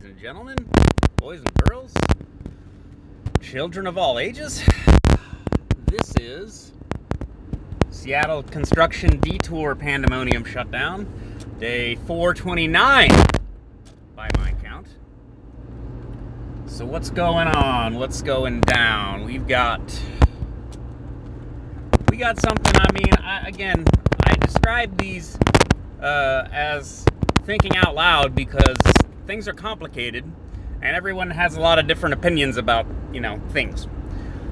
Ladies and gentlemen, boys and girls, children of all ages, this is Seattle Construction Detour Pandemonium Shutdown, day 429 by my count. So what's going on? What's going down? We got something. I describe these as thinking out loud because things are complicated and everyone has a lot of different opinions about, things.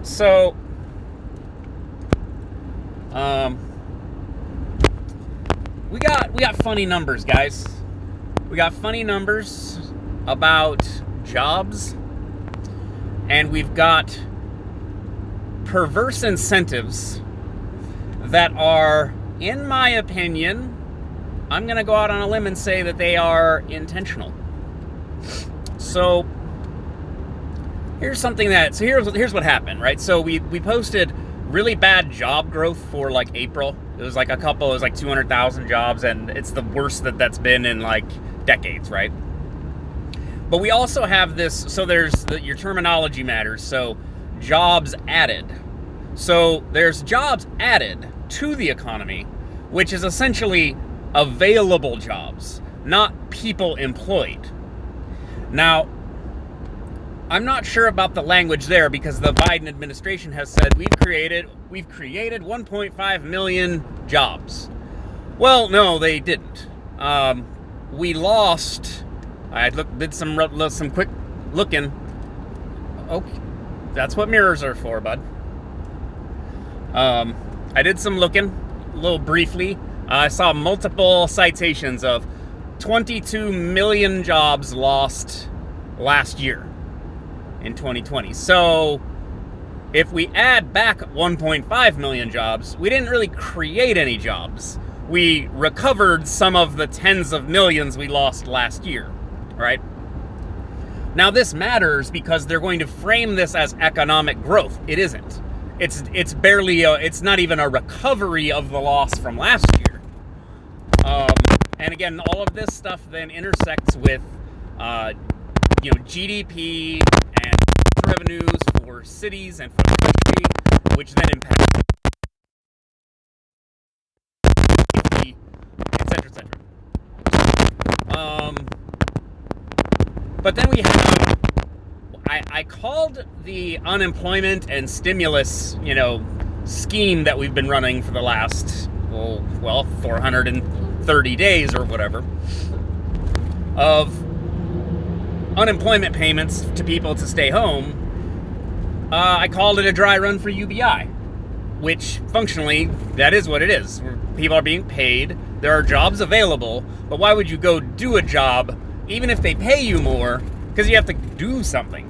So, we got funny numbers, guys. We got funny numbers about jobs, and we've got perverse incentives that are, in my opinion, I'm going to go out on a limb and say that they are intentional. So here's what happened, right? So we posted really bad job growth for like April. It was like 200,000 jobs, and it's the worst that's been in like decades, right? But we also have this, so your terminology matters. So jobs added. So there's jobs added to the economy, which is essentially available jobs, not people employed. Now, I'm not sure about the language there because the Biden administration has said we've created 1.5 million jobs. Well, no, they didn't. We lost. I did some quick looking. Okay, that's what mirrors are for, bud. I did some looking, a little briefly. I saw multiple citations of 22 million jobs lost last year in 2020. So if we add back 1.5 million jobs, we didn't really create any jobs. We recovered some of the tens of millions we lost last year, right? Now this matters because they're going to frame this as economic growth. It isn't. It's barely it's not even a recovery of the loss from last year. And again, all of this stuff then intersects with, GDP and revenues for cities and for the country, which then impacts, et cetera, et cetera. But then we have, I called the unemployment and stimulus, scheme that we've been running for the last, 430 days or whatever, of unemployment payments to people to stay home. I called it a dry run for UBI, which functionally, that is what it is. People are being paid, there are jobs available, but why would you go do a job, even if they pay you more, because you have to do something.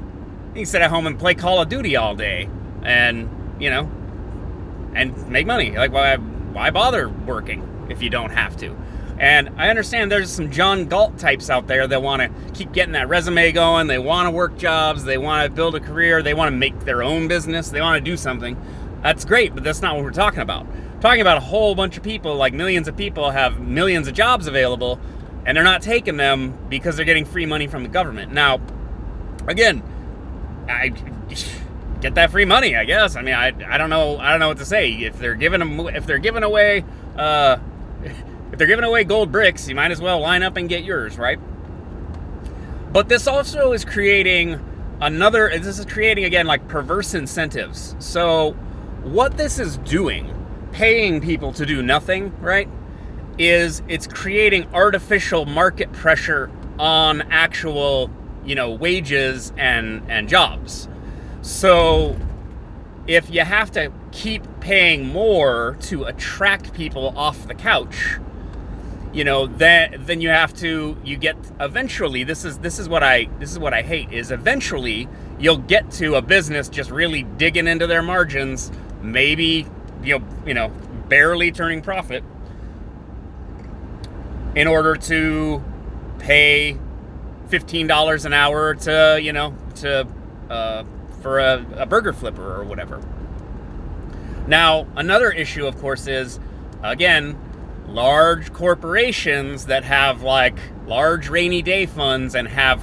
You can sit at home and play Call of Duty all day and, and make money. Like, why bother working if you don't have to? And I understand there's some John Galt types out there that want to keep getting that resume going. They want to work jobs. They want to build a career. They want to make their own business. They want to do something. That's great, but that's not what we're talking about. We're talking about a whole bunch of people, like millions of people have millions of jobs available, and they're not taking them because they're getting free money from the government. Now, again, I get that free money, I guess. I mean, I don't know what to say. If they're giving away gold bricks, you might as well line up and get yours, right? But this also is creating again like perverse incentives. So what this is doing, paying people to do nothing, right, is it's creating artificial market pressure on actual wages and jobs. So if you have to keep paying more to attract people off the couch, then you get eventually, this is what I hate, is eventually you'll get to a business just really digging into their margins, maybe barely turning profit, in order to pay $15 an hour for a burger flipper or whatever. Now, another issue, of course, is, again, large corporations that have like large rainy day funds and have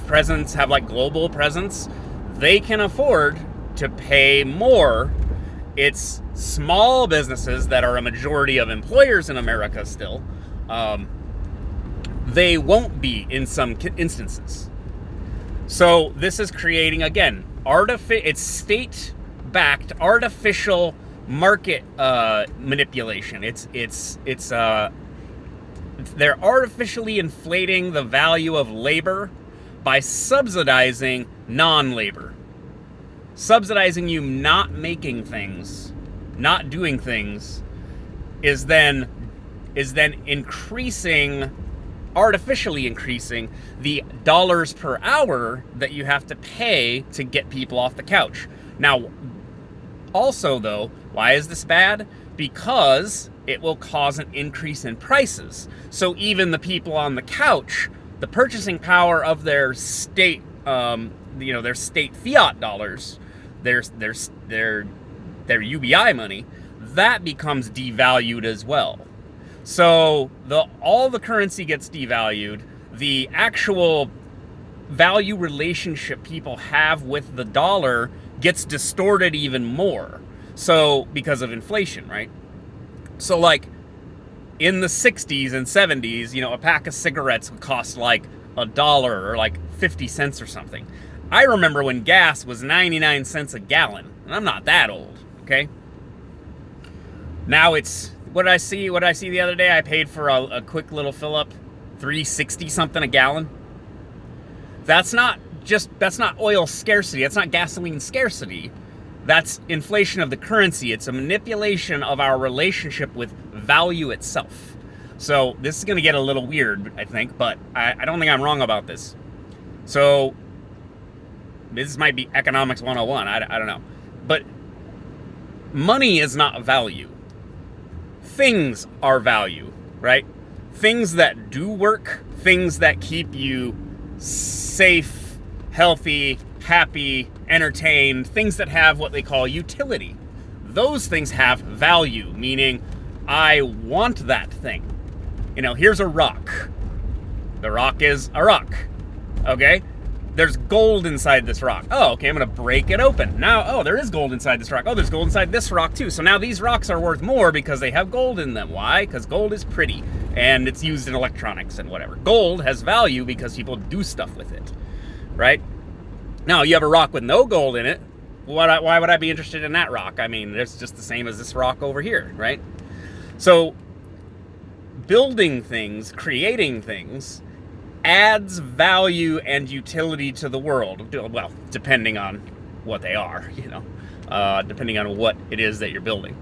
like global presence, they can afford to pay more. It's small businesses that are a majority of employers in America still. They won't be in some instances. So this is creating, again, it's state-backed artificial market manipulation. They're artificially inflating the value of labor by subsidizing non-labor. Subsidizing you not making things, not doing things, is then artificially increasing the dollars per hour that you have to pay to get people off the couch. Now, also though, why is this bad? Because it will cause an increase in prices. So even the people on the couch, the purchasing power of their state, their state fiat dollars, their UBI money, that becomes devalued as well. So all the currency gets devalued. The actual value relationship people have with the dollar gets distorted even more. So because of inflation, right? So like in the 60s and 70s, a pack of cigarettes would cost like $1 or like 50 cents or something. I remember when gas was 99 cents a gallon, and I'm not that old, okay? Now it's, what did I see the other day? I paid for a quick little fill up, $3.60 something a gallon. That's not oil scarcity. That's not gasoline scarcity. That's inflation of the currency. It's a manipulation of our relationship with value itself. So this is going to get a little weird, I think, but I don't think I'm wrong about this. So this might be economics 101. I don't know. But money is not value. Things are value, right? Things that do work, things that keep you safe, healthy, happy, entertained, things that have what they call utility. Those things have value, meaning I want that thing. Here's a rock. The rock is a rock, okay? There's gold inside this rock. Oh, okay, I'm gonna break it open. Now, there is gold inside this rock. Oh, there's gold inside this rock too. So now these rocks are worth more because they have gold in them. Why? Because gold is pretty and it's used in electronics and whatever. Gold has value because people do stuff with it, right? Now, you have a rock with no gold in it. Why would I be interested in that rock? I mean, it's just the same as this rock over here, right? So, building things, creating things, adds value and utility to the world. Well, depending on what they are, depending on what it is that you're building.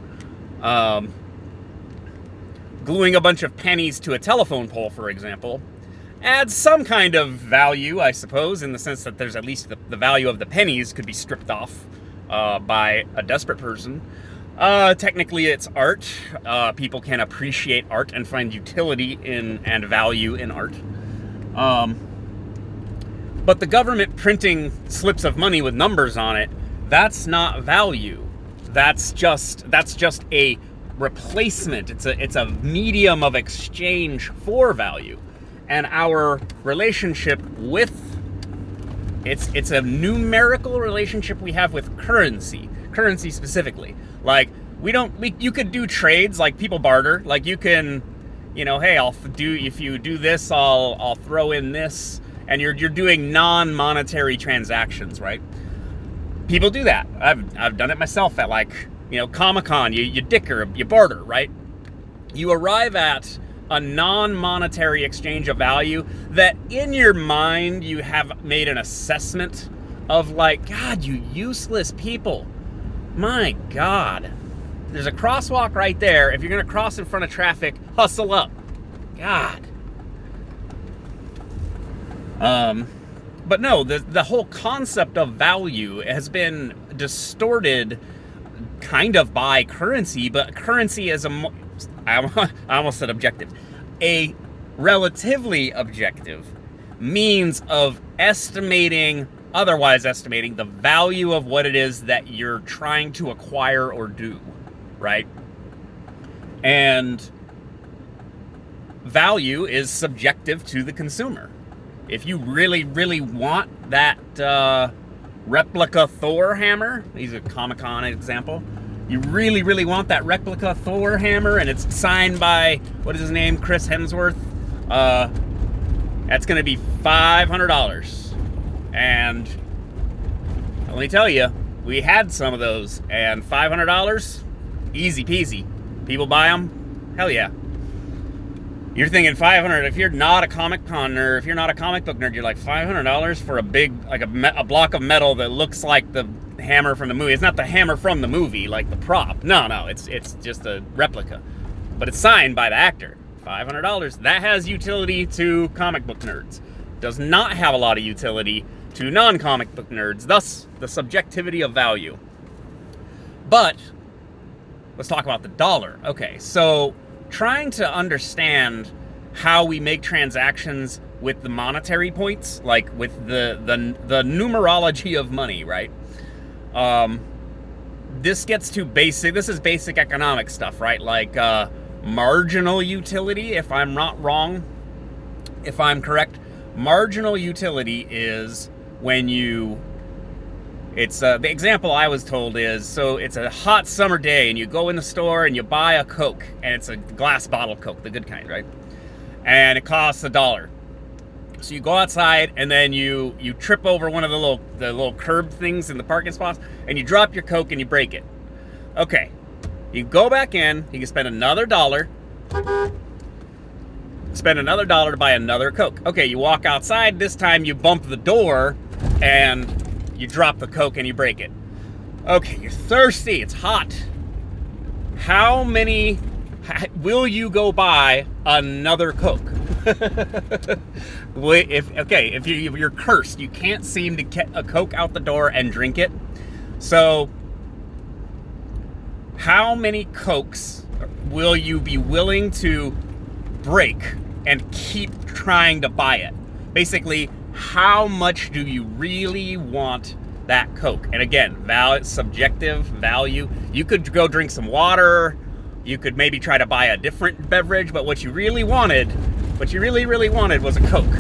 Gluing a bunch of pennies to a telephone pole, for example, adds some kind of value, I suppose, in the sense that there's at least the value of the pennies could be stripped off by a desperate person. Technically, it's art. People can appreciate art and find utility and value in art. But the government printing slips of money with numbers on it, that's not value. That's just a replacement. It's a medium of exchange for value. And our relationship with it's a numerical relationship we have with currency specifically. Like you could do trades, like people barter, like you can, hey, if you do this, I'll throw in this, and you're doing non-monetary transactions, right? People do that. I've done it myself at Comic-Con. You dicker, you barter, right? You arrive at a non-monetary exchange of value that in your mind you have made an assessment of God, you useless people. My God. There's a crosswalk right there. If you're going to cross in front of traffic, hustle up. God. But no, the whole concept of value has been distorted kind of by currency, but currency is I almost said objective. A relatively objective means of otherwise estimating the value of what it is that you're trying to acquire or do, right? And value is subjective to the consumer. If you really, really want that replica Thor hammer, he's a Comic-Con example, you really, really want that replica Thor hammer, and it's signed by, what is his name, Chris Hemsworth, that's going to be $500. And let me tell you, we had some of those, and $500, easy peasy. People buy them, hell yeah. You're thinking $500, if you're not a Comic-Con nerd, if you're not a comic book nerd, you're like, $500 for a big, like a block of metal that looks like the hammer from the movie. It's not the hammer from the movie, like the prop. No, it's just a replica. But it's signed by the actor. $500. That has utility to comic book nerds. Does not have a lot of utility to non-comic book nerds, thus the subjectivity of value. But let's talk about the dollar. Okay, so trying to understand how we make transactions with the monetary points, like with the numerology of money, right? This gets to basic. This is basic economic stuff, right? Like marginal utility, if I'm not wrong, if I'm correct. Marginal utility is when you, it's the example I was told is, so it's a hot summer day and you go in the store and you buy a Coke, and it's a glass bottle Coke, the good kind, right? And it costs $1. So you go outside and then you trip over one of the little curb things in the parking spots, and you drop your Coke and you break it. Okay, you go back in, you can spend another $1. Spend another $1 to buy another Coke. Okay, you walk outside, this time you bump the door and you drop the Coke and you break it. Okay, you're thirsty, it's hot. How many will you go buy another Coke? If you're cursed, you can't seem to get a Coke out the door and drink it. So how many Cokes will you be willing to break and keep trying to buy it? Basically, how much do you really want that Coke? And again, subjective value. You could go drink some water, you could maybe try to buy a different beverage, but what you really wanted, what you really, really wanted was a Coke.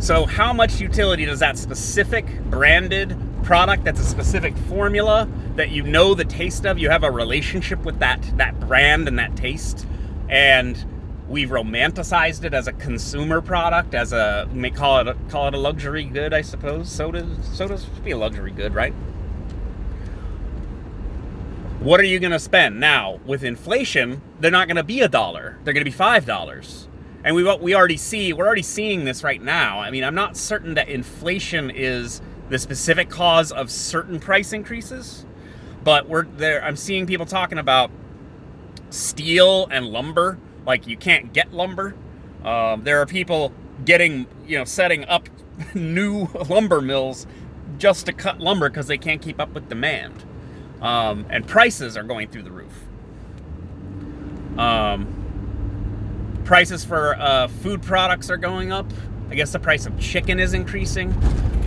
So how much utility does that specific branded product, that's a specific formula that you know the taste of, you have a relationship with that brand and that taste, and we've romanticized it as a consumer product, as a, we may call it a luxury good, I suppose. Sodas should be a luxury good, right? What are you going to spend? Now, with inflation, they're not going to be $1. They're going to be $5. And we're already seeing this right now. I mean, I'm not certain that inflation is the specific cause of certain price increases, but I'm seeing people talking about steel and lumber. Like, you can't get lumber. There are people setting up new lumber mills just to cut lumber because they can't keep up with demand. And prices are going through the roof. Prices for food products are going up. I guess the price of chicken is increasing.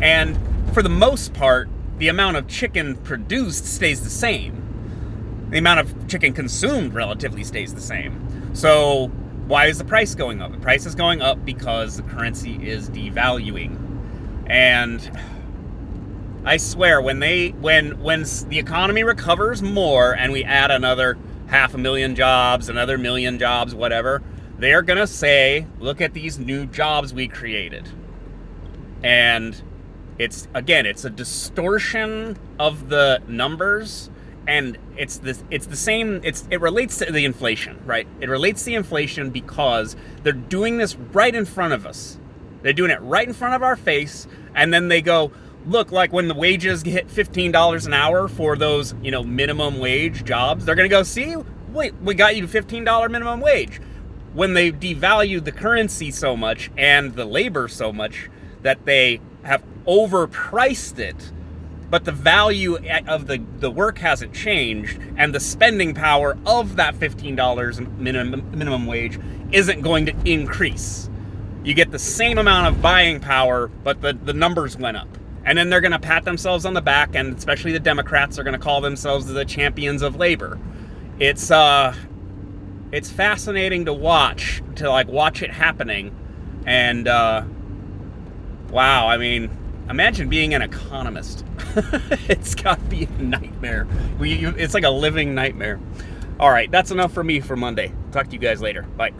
And for the most part, the amount of chicken produced stays the same. The amount of chicken consumed relatively stays the same. So why is the price going up? The price is going up because the currency is devaluing. And I swear, when the economy recovers more and we add another 500,000 jobs, another 1 million jobs, whatever, they're gonna say, look at these new jobs we created. And it's a distortion of the numbers, and it relates to the inflation, right? It relates to the inflation because they're doing this right in front of us. They're doing it right in front of our face, and then they go, look, like when the wages hit $15 an hour for those, minimum wage jobs, they're gonna go, see, wait, we got you $15 minimum wage. When they devalued the currency so much and the labor so much that they have overpriced it, but the value of the work hasn't changed, and the spending power of that $15 minimum wage isn't going to increase. You get the same amount of buying power, but the numbers went up. And then they're going to pat themselves on the back, and especially the Democrats are going to call themselves the champions of labor. It's it's fascinating to watch it happening. And wow, I mean, imagine being an economist. It's got to be a nightmare. It's like a living nightmare. All right, that's enough for me for Monday. Talk to you guys later. Bye.